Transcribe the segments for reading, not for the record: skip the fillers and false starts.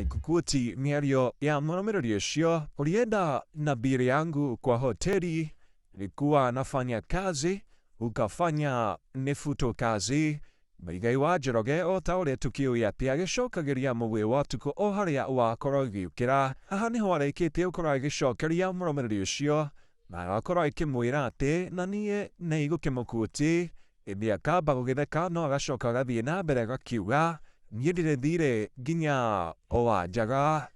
kukuti mĩario ya mũrũmĩrĩri ũcio ulienda na biri yangu kwa hoteli. Nilikuwa nafanya kazi, ukafanya nifuto kazi. Muigai wa Njoroge o ta ũrĩa tukio pia agĩcokagĩria mũgwĩ wa ũtukũ o harĩa wakorwo ũgĩũkĩra. Haha nĩho arĩkĩtie gũkorwo agĩcokeria mũrũmĩrĩri ũcio na agakorwo akĩmwĩra atĩ na niĩ nĩ igũkĩmũkuti. Ĩndĩ akamba gũgĩtheka no agacoka agathiĩ na mbere agakiuga niĩ ndirĩ thiirĩ nginya o wa njaga.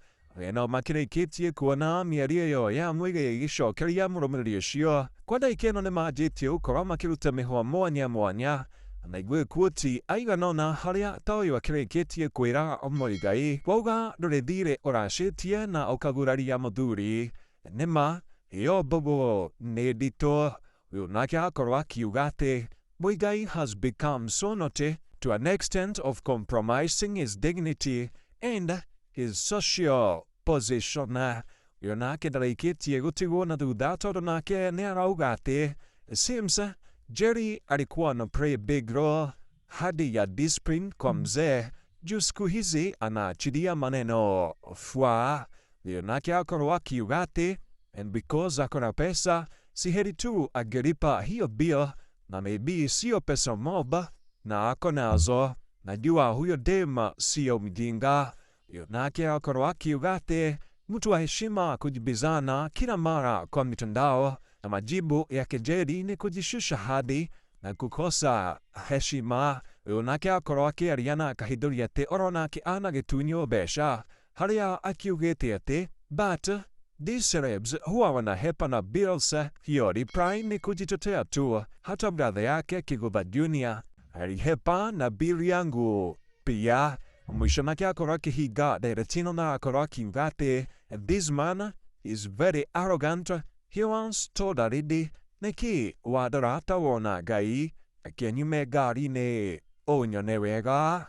No makĩrĩkĩtie kuona mĩario ĩyo ya Muigai ĩgĩcokeria mũrũmĩrĩri ũcio. Kwa ndagĩka ĩno nĩmanjĩtie gũkorwo makĩruta mĩhwa mwanya mwanya na igwĩkuoti aigana ũna harĩa ta ũyũ akĩrĩkĩtie kwĩra Muigai wauga ndũrĩ thiirĩ ũracĩtie na ũkaguraria mũthuri. Nĩma ĩyo mbogo nĩ nditũ. Ũyũ nake akorwo akiuga atĩ Muigai has become so naughty to an extent of compromising his dignity and his social position. Ũyũ nake ndarĩkĩtie gũtigwo na thutha tondũ nake nĩ arauga atĩ seems Jerry alikuwa na play big role hadi ya discipline kwa mzee juu siku hizi anaachilia maneno fwa. Ũyũ nake akorwo akiuga atĩ and because akona pesa si heri tu angelipa hiyo bill na maybe sio pesa mob na ako nazo. Najua huyo dem sio mjinga. Ũyũ nake akorwo akiuga atĩ mtu wa heshima kujibizana kila mara kwa mitandao na majibu yake Jerry ni kujishusha hadi na kukosa heshima. Ũyũ nake akorwo akĩaria na akahithũria atĩ oro nake anagĩtunywo mbeca harĩa akiugĩte atĩ but these celebs huwa wanahepa na bills. Hiyo reply ni kujitetea tu. Hata brother yake Kiguba Junior alihepa na bill yangu pia. Mwisho nake akorwo akĩhinga nderetino na akorwo akiuga atĩ this man is very arrogant. He once told a lady nĩkĩ wadarata wona Ngai akĩnyume ngari-inĩ ũnyone wega.